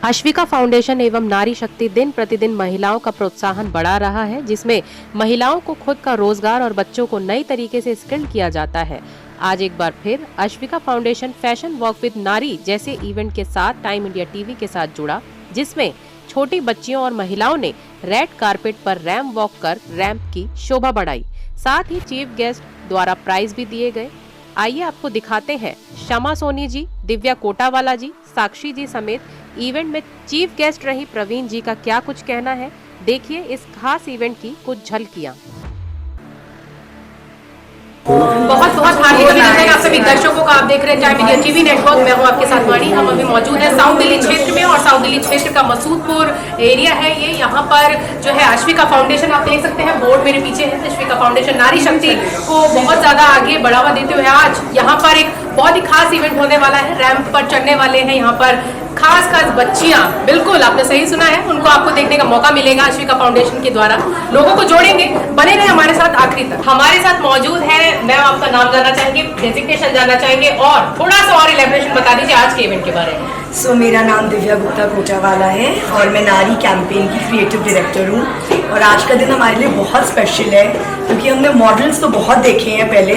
Ashwika foundation एवं नारी शक्ति दिन प्रतिदिन महिलाओं का प्रोत्साहन बढ़ा रहा है, जिसमें महिलाओं को खुद का रोजगार और बच्चों को नई तरीके से स्किल्ड किया जाता है। आज एक बार फिर Ashwika foundation fashion walk with नारी जैसे इवेंट के साथ टाइम इंडिया टीवी के साथ जुड़ा, जिसमें छोटी बच्चियों और महिलाओं ने रेड कारपेट पर रैंप वॉक कर रैंप की शोभा बढ़ाई। साथ ही चीफ गेस्ट द्वारा प्राइज भी दिए गए। आइए आपको दिखाते हैं शमा सोनी जी, दिव्या कोटावाला जी, साक्षी जी समेत इवेंट में चीफ गेस्ट रही प्रवीण जी का क्या कुछ कहना है। देखिए इस खास इवेंट की कुछ झलकियां। बहुत बहुत हार्दिक अभिनंदन आप सभी दर्शकों का। आप देख रहे हैं टाइम इंडिया टीवी नेटवर्क। मैं हूं आपके साथ वाणी। हम अभी मौजूद हैं साउथ दिल्ली क्षेत्र में और साउथ दिल्ली क्षेत्र का मसूदपुर एरिया है ये। यहाँ पर जो है अश्विका फाउंडेशन आप देख सकते हैं, बोर्ड मेरे पीछे है। अश्विका फाउंडेशन नारी शक्ति को बहुत ज्यादा आगे बढ़ावा देते हुए आज यहाँ पर एक बहुत ही खास इवेंट होने वाला है। रैंप पर चढ़ने वाले हैं यहाँ पर खास बच्चियां। बिल्कुल आपने सही सुना है, उनको आपको देखने का मौका मिलेगा अश्विका फाउंडेशन के द्वारा। लोगों को जोड़ेंगे, बने रहे हमारे साथ आखिरी तक। हमारे साथ मौजूद है, मैं आपका नाम जानना चाहेंगे, डेजिग्नेशन जानना चाहेंगे और थोड़ा सा और इलेबोरेशन बता दीजिए आज के इवेंट के बारे में। मेरा नाम दिव्या गुप्ता कोटावाला है और मैं नारी कैंपेन की क्रिएटिव डायरेक्टर हूँ। और आज का दिन हमारे लिए बहुत स्पेशल है क्योंकि हमने मॉडल्स तो बहुत देखे हैं पहले,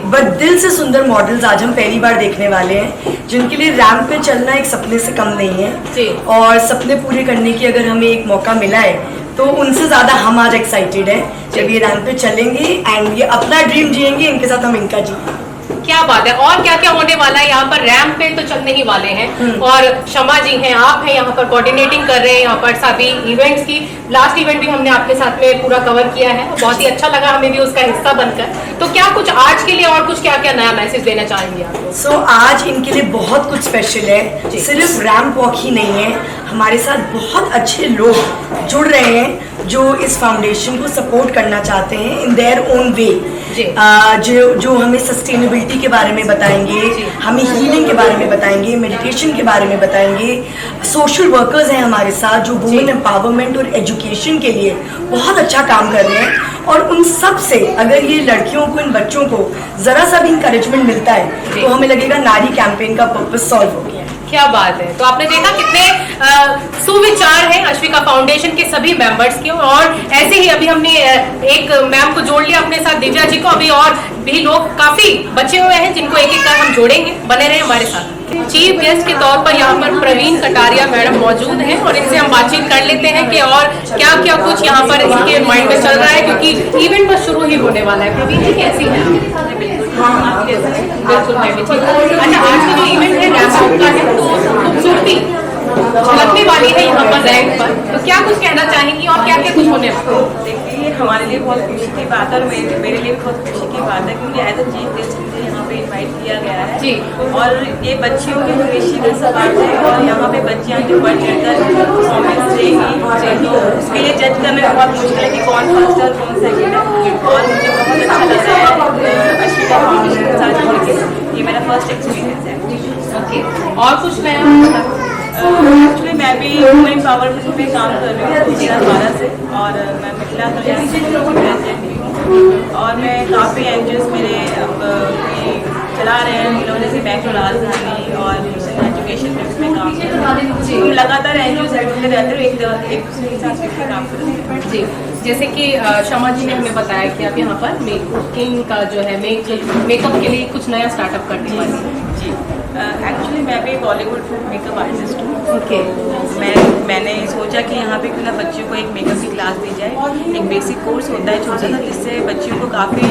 बट दिल से सुंदर मॉडल्स आज हम पहली बार देखने वाले हैं, जिनके लिए रैंप पे चलना एक सपने से कम नहीं है। और सपने पूरे करने की अगर हमें एक मौका मिला है तो उनसे ज्यादा हम आज एक्साइटेड हैं जब ये रैंप पे चलेंगे एंड ये अपना ड्रीम जिएंगे, इनके साथ हम इनका जिएंगे। क्या बात है। और क्या क्या होने वाला है यहाँ पर? रैंप पे तो चलने ही वाले हैं और शमा जी हैं, आप हैं यहाँ पर कोऑर्डिनेटिंग कर रहे हैं यहाँ पर सभी इवेंट्स की। लास्ट इवेंट भी हमने आपके साथ में पूरा कवर किया है, बहुत ही अच्छा लगा हमें भी उसका हिस्सा बनकर। तो क्या कुछ आज के लिए और कुछ क्या क्या नया मैसेज देना चाहेंगे आप? आज इनके लिए बहुत कुछ स्पेशल है। सिर्फ रैंप वॉक ही नहीं है, हमारे साथ बहुत अच्छे लोग जुड़ रहे हैं जो इस फाउंडेशन को सपोर्ट करना चाहते हैं इन देयर ओन वे। जो हमें सस्टेनेबिलिटी के बारे में बताएंगे, हमें हीलिंग के बारे में बताएंगे, मेडिटेशन के बारे में बताएंगे। सोशल वर्कर्स हैं हमारे साथ जो वुमेन एम्पावरमेंट और एजुकेशन के लिए बहुत अच्छा काम कर रहे हैं। और उन सब से अगर ये लड़कियों को, इन बच्चों को जरा सा भी इंकरेजमेंट मिलता है तो हमें लगेगा नारी कैंपेन का पर्पस सॉल्व हो गया। क्या बात है। तो आपने देखा कितने सुविचार हैं अश्विका फाउंडेशन के सभी मेंबर्स के। और ऐसे ही अभी हमने एक मैम को जोड़ लिया अपने साथ, दिव्या जी को। अभी और भी लोग काफी बचे हुए हैं जिनको एक एक कर हम जोड़ेंगे, बने रहे हमारे साथ। चीफ गेस्ट के तौर पर यहाँ पर प्रवीण कटारिया मैडम मौजूद हैं और इनसे हम बातचीत कर लेते हैं कि और क्या क्या कुछ यहाँ पर इनके माइंड में चल रहा है, क्योंकि इवेंट बस शुरू ही होने वाला है। प्रवीण जी कैसी है? बिल्कुल मैं भी ठीक हूँ। अच्छा, आज का जो इवेंट है रैंप का है, तो खूबसूरती झलकने वाली है यहाँ पर रैंप पर, तो क्या कुछ कहना चाहेंगी और क्या क्या कुछ होने वाला है? देखिए, हमारे लिए बहुत खुशी की बात है और मेरे लिए बहुत खुशी की बात है क्योंकि एज अ चीफ गेस्ट मुझे यहाँ पे इनवाइट किया गया है जी। और ये बच्चियों के भविष्य का सवाल है और यहाँ पे बच्चियाँ जो बढ़ चढ़कर परफॉर्मेंस देंगी तो उसके लिए जज करना बहुत मुश्किल है कि कौन फर्स्ट और कौन सेकेंड है। और मुझे बहुत अच्छा लगा है अश्विका फाउंडेशन के साथ जुड़ के। ये मेरा फर्स्ट एक्सपीरियंस है। ओके, और कुछ नया? एक्चुअली मैं भी वुमेन एम्पावरमेंट पे काम कर रही हूँ 2012 से और मैं महिला कल्याण की प्रेसिडेंट भी हूँ। और मैं काफ़ी एनजीओज मेरे चला रहे हैं, जिन्होंने से बैंक राजधानी और मिशन एजुकेशन में उसमें काम कर रहे हैं। हम लगातार एनजीओज जुड़ते रहते हैं, एक दूसरे के साथ मिलकर काम करते हैं जी। जैसे कि शमा जी ने हमें बताया कि आप यहाँ पर मेकअप का जो है मेकअप के लिए कुछ नया स्टार्टअप करने वाली हैं जी। एक्चुअली मैं भी बॉलीवुड मेकअप आर्टिस्ट हूँ। ओके। मैंने सोचा कि यहाँ पे क्यों ना बच्चियों को एक मेकअप की क्लास दी जाए। एक बेसिक कोर्स होता है छोटा सा, जिससे बच्चियों को काफ़ी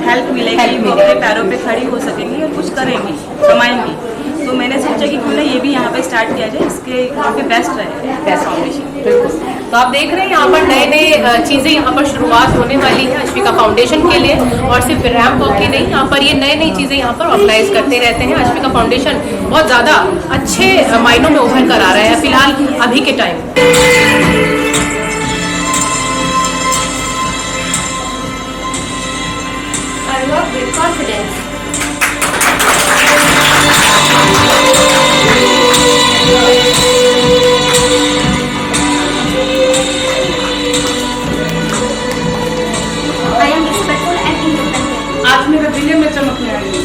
हेल्प मिलेगी, वो अपने पैरों पे खड़ी हो सकेंगी और कुछ करेंगी, कमाएंगी। तो मैंने सोचा कि क्यों ना ये भी यहाँ पे स्टार्ट किया जाए, इसके काफ़ी बेस्ट रहे बेस्ट फाउंडेशन। बिल्कुल। तो आप देख रहे हैं यहाँ पर नए नए चीज़ें यहाँ पर शुरुआत होने वाली है अश्विका फाउंडेशन के लिए। और सिर्फ रैंप वॉक की नहीं, यहाँ पर ये नई नई चीज़ें यहाँ पर ऑर्गेनाइज करते रहते हैं। अश्विका फाउंडेशन बहुत ज़्यादा अच्छे मायनों में उभर कर आ रहा है फिलहाल अभी के time. I work with confidence. I am respectful and independent. आज मेरा दिल में चमकने आई है।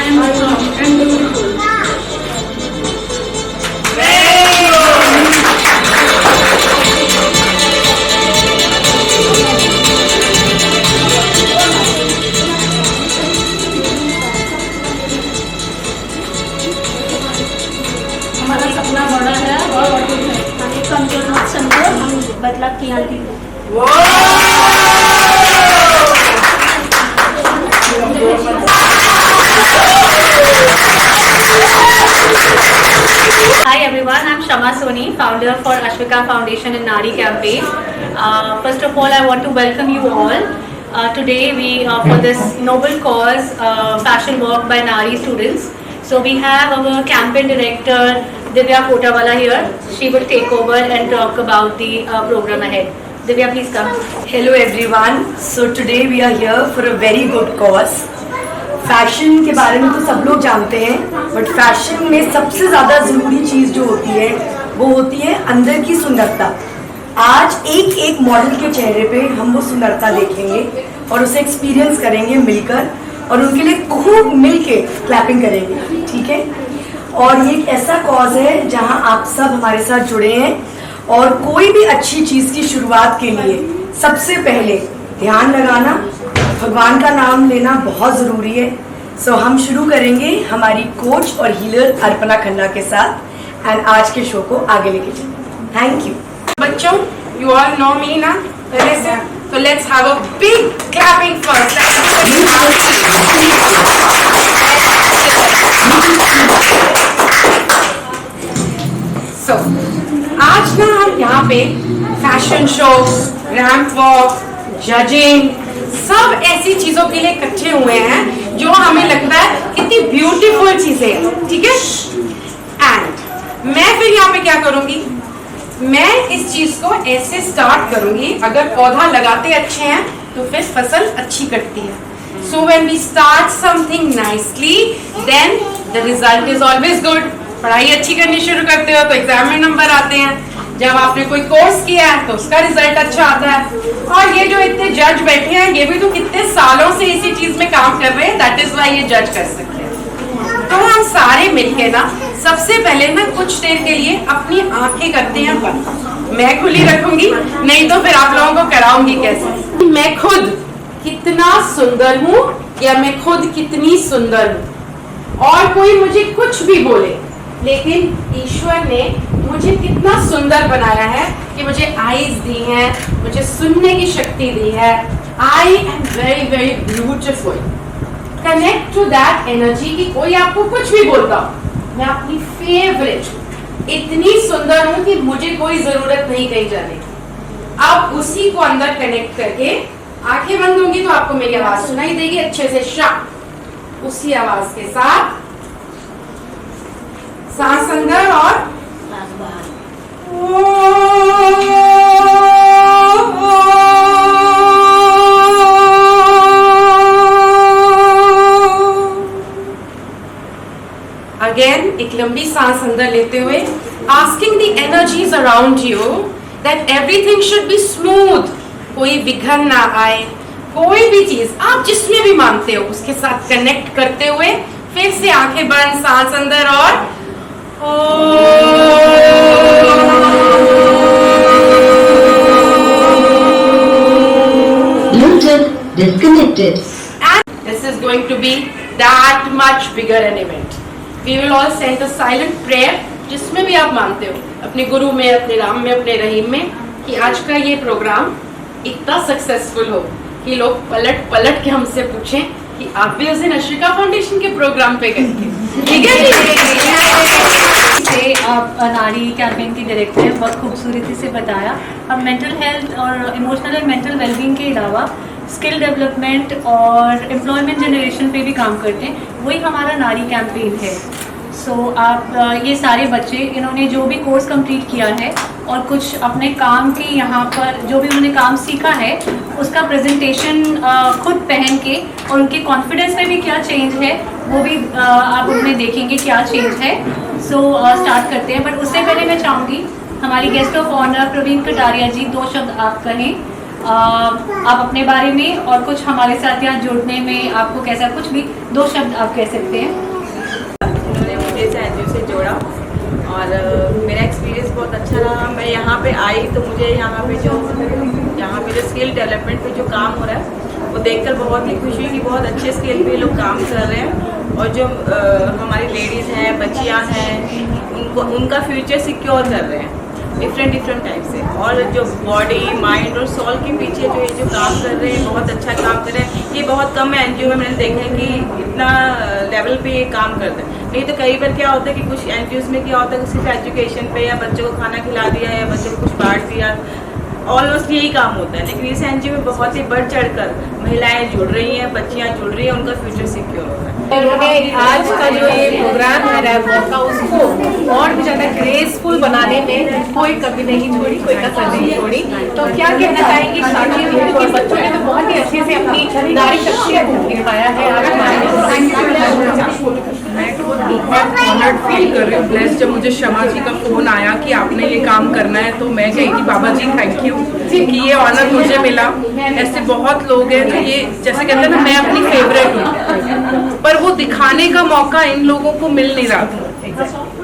and beautiful. हमारा सपना बड़ा है और अटूट है। हमें कमजोर मत समझो, हम बदलाव की आंटी हैं। Hi everyone, I'm Shama Soni, founder for Ashvika Foundation and Nari Campaign. First of all, I want to welcome you all. Today we for this noble cause, fashion walk by Nari students. So we have our campaign director Divya Kotawala here. She will take over and talk about the program ahead. Divya, please come. Hello everyone. So today we are here for a very good cause. Fashion के बारे में तो सब लोग जानते हैं, but fashion में सबसे ज़्यादा ज़रूरी चीज़ जो होती है वो होती है अंदर की सुंदरता। आज एक एक मॉडल के चेहरे पे हम वो सुंदरता देखेंगे और उसे एक्सपीरियंस करेंगे मिलकर, और उनके लिए खूब मिल के क्लैपिंग करेंगे, ठीक है। और ये एक ऐसा कॉज है जहां आप सब हमारे साथ जुड़े हैं, और कोई भी अच्छी चीज़ की शुरुआत के लिए सबसे पहले ध्यान लगाना, भगवान का नाम लेना बहुत ज़रूरी है। सो हम शुरू करेंगे हमारी कोच और हीलर अर्पणा खन्ना के साथ, एंड आज के शो को आगे लेके चलेंगे। थैंक यू बच्चों, you all know me ना पहले से, so let's have a big clapping first. So आज ना हम यहाँ पे fashion show, ramp walk, judging, सब ऐसी चीजों के लिए इकट्ठे हुए हैं जो हमें लगता है कितनी ब्यूटीफुल चीजें हैं, ठीक है। एंड मैं फिर यहाँ पे क्या करूंगी, मैं इस चीज को ऐसे स्टार्ट करूंगी, अगर पौधा लगाते अच्छे हैं तो फिर फसल अच्छी कटती है। So when we start something nicely then the result is always good. पढ़ाई अच्छी करनी शुरू करते हो तो एग्जाम में नंबर आते हैं, जब आपने कोई कोर्स किया है तो उसका रिजल्ट अच्छा आता है। और ये जो इतने जज बैठे हैं ये भी तो कितने सालों से इसी चीज में काम कर रहे हैं, दैट इज व्हाई ये जज कर सकते हैं। तो हम सारे मिलके ना सबसे पहले ना कुछ देर के लिए अपनी आंखें करते हैं बंद। मैं खुली रखूंगी, नहीं तो फिर आप लोगों को कराऊंगी कैसे। मैं खुद कितना सुंदर हूँ या मैं खुद कितनी सुंदर हूँ, और कोई मुझे कुछ भी बोले, लेकिन ईश्वर ने मुझे कितना सुंदर बनाया है कि मुझे आईज दी हैं, मुझे सुनने की शक्ति दी है। I am very very beautiful. Connect to that energy की कोई आपको कुछ भी बोलता हो, मैं अपनी फेवरेट हूँ, इतनी सुंदर हूँ कि मुझे कोई जरूरत नहीं कहीं जाने की। अब उसी को अंदर कनेक्ट करके आंखें बंद होंगी तो आपको मेरी आवाज सुनाई देगी अच्छे से, शार्प। उसी आवाज के साथ सांस अंदर और अगेन एक लंबी सांस अंदर लेते हुए, asking the energies around you that everything should be smooth, कोई विघन ना आए, कोई भी चीज आप जिसमें भी मानते हो उसके साथ कनेक्ट करते हुए फिर से आंखें बंद, सांस अंदर और Bluetooth disconnected. And this is going to be that much bigger an event. We will all send a silent prayer, जिसमें भी आप मानते हो, अपने गुरु में, अपने राम में, अपने रहीम में, कि आज का ये प्रोग्राम इतना सक्सेसफुल हो कि लोग पलट पलट के हमसे पूछें कि आप भी उस दिन अश्विका फाउंडेशन के प्रोग्राम पे गए थे, ठीक है से आप नारी कैंपेन की डायरेक्टर हैं, बहुत खूबसूरती से बताया। हम मेंटल हेल्थ और इमोशनल एंड मेंटल वेलबींग के अलावा स्किल डेवलपमेंट और एम्प्लॉयमेंट जनरेशन पे भी काम करते हैं, वही हमारा नारी कैंपेन है। सो आप ये सारे बच्चे, इन्होंने जो भी कोर्स कंप्लीट किया है और कुछ अपने काम की यहाँ पर जो भी उन्होंने काम सीखा है उसका प्रेजेंटेशन खुद पहन के, और उनके कॉन्फिडेंस में भी क्या चेंज है वो भी आप उसमें देखेंगे क्या चेंज है। सो स्टार्ट करते हैं, बट उससे पहले मैं चाहूँगी हमारी guest of honour Praveen Kataria ji 2 शब्द आप कहें आप अपने बारे में और कुछ हमारे साथ यहाँ जुड़ने में आपको कैसा, कुछ भी 2 शब्द आप कह सकते हैं। उन्होंने मुझे इस एनजीओ से जोड़ा और मेरा एक्सपीरियंस बहुत अच्छा रहा। मैं यहाँ पे आई तो मुझे यहाँ पे जो स्किल डेवलपमेंट पे जो काम हो रहा है वो देखकर बहुत ही खुशी हुई कि बहुत अच्छे स्किल पे लोग काम कर रहे हैं और जो हमारी लेडीज़ हैं, बच्चियाँ हैं, उनका फ्यूचर सिक्योर कर रहे हैं डिफरेंट टाइप से। और जो बॉडी, माइंड और सोल के पीछे जो काम कर रहे हैं, बहुत अच्छा काम कर रहे हैं। ये बहुत कम एनजीओ में मैंने देखा है कि इतना लेवल पे ये काम करते हैं। नहीं तो कई बार क्या होता है कि कुछ एनजीओ में क्या होता है कि सिर्फ एजुकेशन पे या बच्चों को खाना खिला दिया या बच्चों को कुछ बांट दिया, ऑलमोस्ट यही काम होता है। लेकिन इस एनजीओ में बहुत ही बढ़ चढ़कर महिलाएं जुड़ रही हैं, बच्चियां जुड़ रही हैं, उनका फ्यूचर सिक्योर हो रहा है। उन्होंने आज का जो ये प्रोग्राम है रैम्प वॉक का, उसको और भी ज़्यादा ग्रेसफुल बनाने में कोई कमी नहीं छोड़ी, कोई कसर नहीं छोड़ी। तो क्या कहना चाहेंगी साक्षी जी, क्योंकि बच्चों ने तो बहुत ही अच्छे से अपनी नारी शख्सियत को दिखाया है। मैं खुद बहुत ऑनर्ड फील कर रही हूँ, ब्लेस्ड। जब मुझे शमा जी का फ़ोन आया कि आपने ये काम करना है तो मैं कही कि बाबा जी थैंक यू कि ये ऑनर मुझे मिला। ऐसे बहुत लोग हैं जो ये जैसे कहते हैं ना, मैं अपनी फेवरेट हूँ, पर वो दिखाने का मौका इन लोगों को मिल नहीं रहा था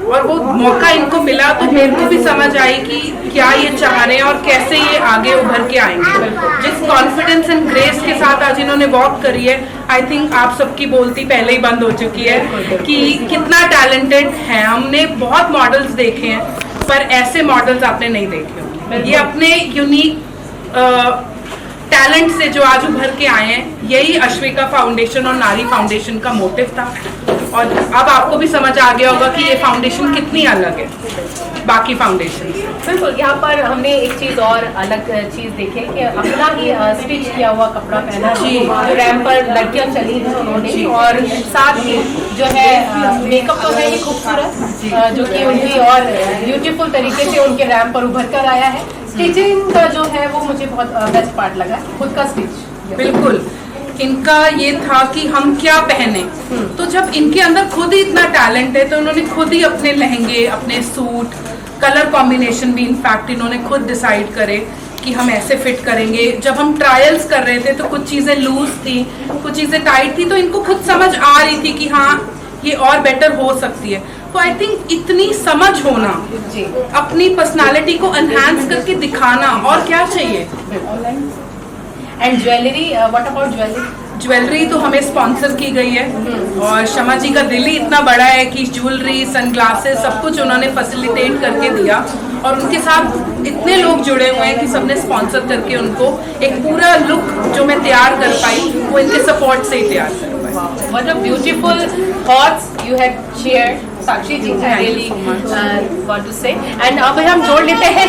और वो मौका इनको मिला तो मेरे को भी समझ आई कि क्या ये चाह रहे हैं और कैसे ये आगे उभर के आएंगे। जिस कॉन्फिडेंस एंड ग्रेस के साथ आज इन्होंने वॉक करी है, आई थिंक आप सबकी बोलती पहले ही बंद हो चुकी है कि कितना टैलेंटेड है। हमने बहुत मॉडल्स देखे हैं पर ऐसे मॉडल्स आपने नहीं देखे। ये अपने यूनिक टैलेंट से जो आज उभर के आए हैं, यही अश्विका फाउंडेशन और नारी फाउंडेशन का मोटिव था। और अब आपको भी समझ आ गया होगा कि ये फाउंडेशन कितनी अलग है बाकी फाउंडेशन से। बिल्कुल, यहाँ पर हमने एक चीज़ और अलग चीज़ देखी कि अपना ही स्टिच किया हुआ कपड़ा पहना जो रैम्प पर लड़कियाँ चली हैं उन्होंने, और साथ ही जो है मेकअप तो है ही खूबसूरत, जो कि उनकी और ब्यूटीफुल तरीके से उनके रैम्प पर उभर कर आया है। स्टिचिंग का जो है वो मुझे बहुत बेस्ट पार्ट लगा, खुद का स्टिच। बिल्कुल, इनका ये था कि हम क्या पहने, तो जब इनके अंदर खुद ही इतना टैलेंट है तो उन्होंने खुद ही अपने लहंगे, अपने सूट, कलर कॉम्बिनेशन भी इनफैक्ट इन्होंने खुद डिसाइड करे कि हम ऐसे फिट करेंगे। जब हम ट्रायल्स कर रहे थे तो कुछ चीज़ें लूज थी, कुछ चीज़ें टाइट थी, तो इनको खुद समझ आ रही थी कि हाँ ये और बेटर हो सकती है। तो आई थिंक इतनी समझ होना, अपनी पर्सनालिटी को एनहांस करके दिखाना, और क्या चाहिए। And jewellery, what about jewellery? Jewellery तो हमें स्पॉन्सर की गई है और शमा जी का दिल ही इतना बड़ा है कि ज्वेलरी, सनग्लासेस, सब कुछ उन्होंने फैसिलिटेट करके दिया और उनके साथ इतने लोग जुड़े हुए हैं कि सबने स्पॉन्सर करके उनको एक पूरा लुक जो मैं तैयार कर पाई वो इनके सपोर्ट से ही तैयार कर पाई। What a beautiful thoughts you had shared, Sakshi ji, I really want to say। And अब हम जोड़ लेते हैं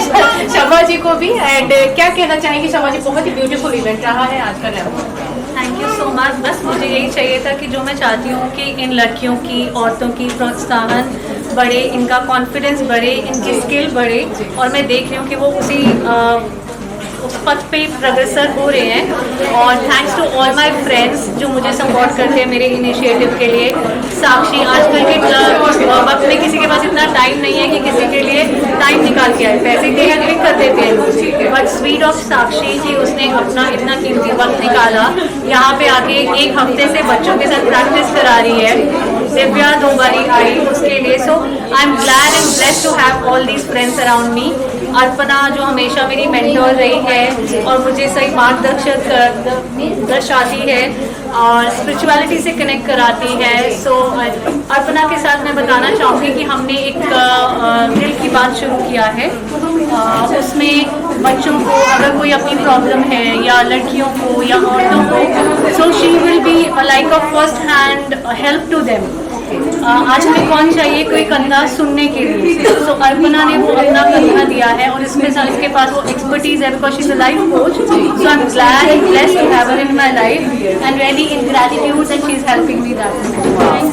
शमा जी को भी। एंड क्या कहना चाहेंगे शमा जी, बहुत ही ब्यूटीफुल इवेंट रहा है आज का ramp. Thank you so much. बस मुझे यही चाहिए था कि जो मैं चाहती हूँ कि इन लड़कियों की, औरतों की प्रोत्साहन बढ़े, इनका कॉन्फिडेंस बढ़े, इनकी स्किल बढ़े, और मैं देख रही हूँ कि वो उसी उस पथ पे अग्रसर हो रहे हैं। और thanks to all my friends जो मुझे सपोर्ट करते हैं मेरे इनिशिएटिव के लिए। साक्षी, आजकल के वक्त में किसी के पास इतना टाइम नहीं है कि किसी के लिए टाइम निकाल के आए, पैसे के लिए क्लिक कर देते हैं, बट स्पीड ऑफ साक्षी जी, उसने अपना इतना कीमती वक्त निकाला, यहाँ पे आके 1 हफ्ते से बच्चों के साथ प्रैक्टिस करा रही है। दिव्या 2 बारी आई उसके लिए। So I am glad and blessed to have all these friends around me. Arpana जो हमेशा मेरी मेंटोर रही है और मुझे सही मार्गदर्शक दर्शाती है और स्पिरिचुअलिटी से कनेक्ट कराती है। सो अर्पणा के साथ मैं बताना चाहूँगी कि हमने एक दिल की बात शुरू किया है। उसमें बच्चों को अगर कोई अपनी प्रॉब्लम है या लड़कियों को या औरतों को, so she will be like a first hand help to them. आज हमें कौन चाहिए, कोई कंधा सुनने के लिए। तो अर्पणा ने वो अपना कंधा दिया है और इसमें इसके पास वो एक्सपर्टीज है, because she is a life coach. So I am glad and blessed to have her in my life and really in gratitude that she is helping me that.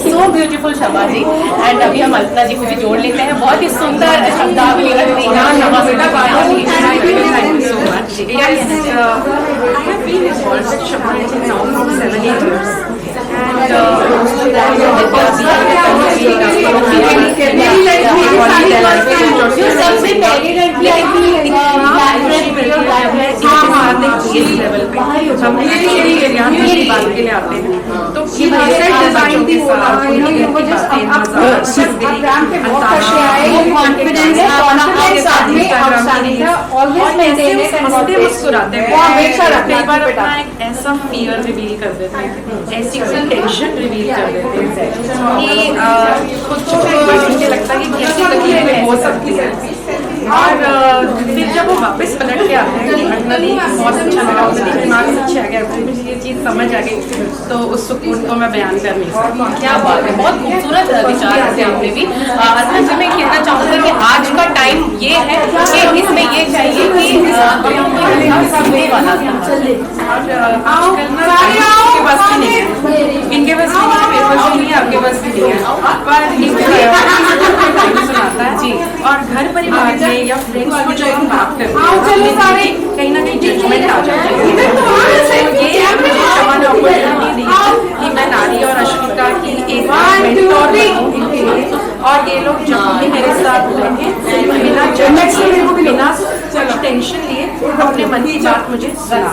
So beautiful Shama ji. And अभी हम अर्पणा जी को भी जोड़ लेते हैं। बहुत ही सुंदर शब्दावली रखती हैं Shama ji. Thank you so much. I have been involved with Shama now from 7-8 years. जो सबसे पहली लड़की आई थी आते हैं इस लेवल पे, हम एक्चुअली यहाँ दूसरी बात के लिए आते हैं, तो ये बेसिक डिजाइन के साथ उनकी घर की बातें, कॉन्फिडेंस हंसते मुस्कुराते हैं, कई बार अपना एक ऐसा फियर रिवील कर देते हैं, ऐसी कोई टेंशन रिवील कर देते हैं कि खुद को मुझे लगता है कि कैसी तकलीफें हो सकती है, और फिर जब वो वापस पलट के आते हैं कि नदी बहुत अच्छा लगा, नदी दिमाग से अच्छे आ गया, मुझे ये चीज़ समझ आ गई, तो उस सुकून को मैं बयान कर नहीं सकती। क्या बात है, बहुत खूबसूरत विचार है आपने भी। अर्चना जी, मैं कहना चाहूँगा कि आज का टाइम ये है कि इसमें ये चाहिए कि सुनने वाला इनके बस भी नहीं है, इनके बस भी नहीं है, मेरे पास भी नहीं है, आपके पास भी नहीं है, पर सुनाता है जी। और घर परिवार में या फ्रेंड्स को जो हम बात करते हैं कहीं ना कहीं जजमेंट आ जाता है, ये मुझे शमा ने अपॉर्चुनिटी दी कि मैं नारी और अश्विका की एक मेंटोर बनूं इनके लिए, और ये लोग जब भी मेरे साथ रहेंगे बिना बिना टेंशन लिए अपने मन की बात मुझे सुना।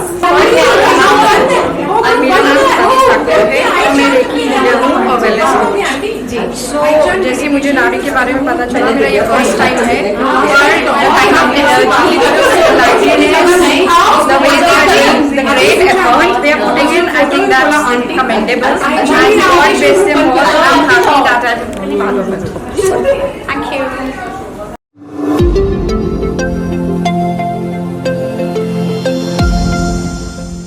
जैसे मुझे नारी के बारे में पता चला, मेरा ये फर्स्ट टाइम है, I think that's commendable, and God bless them all. I'm happy that I'm part of it.